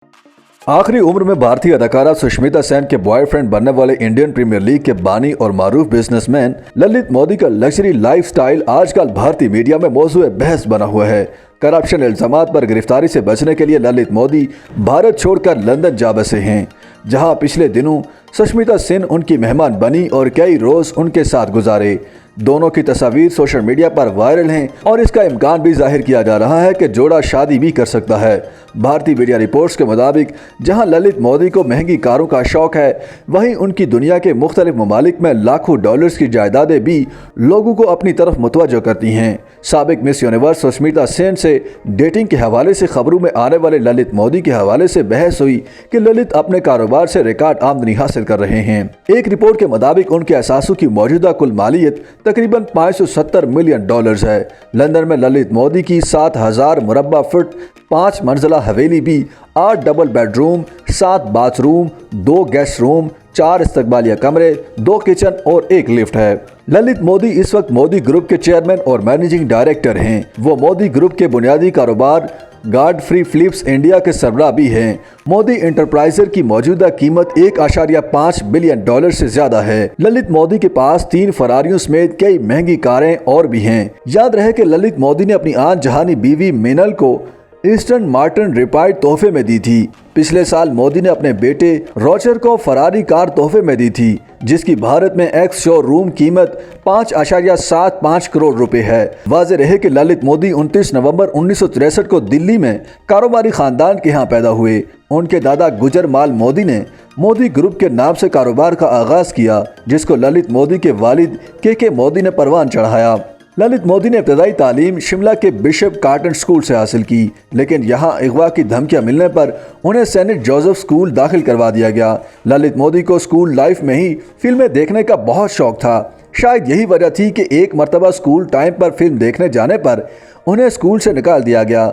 आखिरी उम्र में भारतीय अदाकारा सुष्मिता सेन के बॉयफ्रेंड बनने वाले इंडियन प्रीमियर लीग के बानी और मारूफ बिजनेसमैन ललित मोदी का लग्जरी लाइफस्टाइल आजकल भारतीय मीडिया में मौजूद बहस बना हुआ है। करप्शन इल्जामात पर गिरफ्तारी से बचने के लिए ललित मोदी भारत छोड़कर लंदन जा बसे हैं, जहां पिछले दिनों सुष्मिता सेन उनकी मेहमान बनी और कई रोज उनके साथ गुजारे। दोनों की तस्वीर सोशल मीडिया पर वायरल हैं और इसका इम्कान भी जाहिर किया जा रहा है कि जोड़ा शादी भी कर सकता है। भारतीय मीडिया रिपोर्ट्स के मुताबिक जहां ललित मोदी को महंगी कारों का शौक है, वहीं उनकी दुनिया के मुख्तलिफ ममालिक में लाखों डॉलर्स की जायदादें भी लोगों को अपनी तरफ मुतवज्जो करती हैं। साबिक मिस यूनिवर्स सुष्मिता सेन से डेटिंग के हवाले से खबरों में आने वाले ललित मोदी के हवाले से बहस हुई कि ललित अपने कारोबार से रिकॉर्ड आमदनी हासिल कर रहे हैं। एक रिपोर्ट के मुताबिक उनके असासों की मौजूदा कुल मालियत तकरीबन 570 मिलियन डॉलर्स है। लंदन में ललित मोदी की 7000 मुरब्बा फुट 5 मंजिला हवेली भी 8 double bedroom, 7 bathroom, 2 guest room, 4 इस्तकबालिया कमरे, 2 किचन और 1 लिफ्ट है। ललित मोदी इस वक्त मोदी ग्रुप के चेयरमैन और मैनेजिंग डायरेक्टर हैं। वो मोदी ग्रुप के बुनियादी कारोबार गार्डफ्री फिलिप्स इंडिया के सरबराह भी हैं। मोदी इंटरप्राइजर की मौजूदा कीमत 1.5 बिलियन डॉलर से ज्यादा है। ललित मोदी के पास 3 फरारियों समेत कई महंगी कारें और भी हैं। याद रहे कि ललित मोदी ने अपनी आन जहानी बीवी मिनल को ईस्टर्न मार्टिन रिपाइड तोहफे में दी थी। पिछले साल मोदी ने अपने बेटे रॉजर को फरारी कार तोहफे में दी थी, जिसकी भारत में एक्स शोरूम कीमत 5.75 करोड़ रुपए है। वाज़ेह रहे कि ललित मोदी 29 नवंबर 1963 को दिल्ली में कारोबारी खानदान के यहाँ पैदा हुए। उनके दादा गुजर माल मोदी ने मोदी ग्रुप के नाम से कारोबार का आगाज किया, जिसको ललित मोदी के वालिद के मोदी ने परवान चढ़ाया। ललित मोदी ने इब्तदाई तालीम शिमला के बिशप कार्टन स्कूल से हासिल की, लेकिन यहाँ अगवा की धमकियाँ मिलने पर उन्हें सेंट जोसेफ स्कूल दाखिल करवा दिया गया। ललित मोदी को स्कूल लाइफ में ही फिल्में देखने का बहुत शौक था। शायद यही वजह थी कि एक मरतबा स्कूल टाइम पर फिल्म देखने जाने पर उन्हें स्कूल से निकाल दिया गया।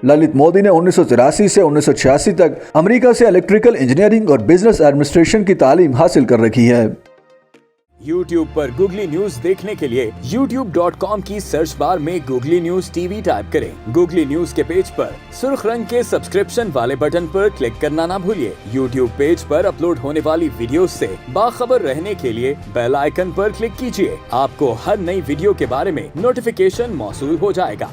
ललित मोदी ने 1983 से 1986 तक अमेरिका से इलेक्ट्रिकल इंजीनियरिंग और बिजनेस एडमिनिस्ट्रेशन की तालीम हासिल कर रखी है। YouTube पर गूगली न्यूज देखने के लिए youtube.com की सर्च बार में गूगली न्यूज टीवी टाइप करें। गूगली न्यूज के पेज पर सुर्ख रंग के सब्सक्रिप्शन वाले बटन पर क्लिक करना ना भूलिए। YouTube पेज पर अपलोड होने वाली वीडियोस से बाखबर रहने के लिए बेल आइकन पर क्लिक कीजिए। आपको हर नई वीडियो के बारे में नोटिफिकेशन मौसूल हो जाएगा।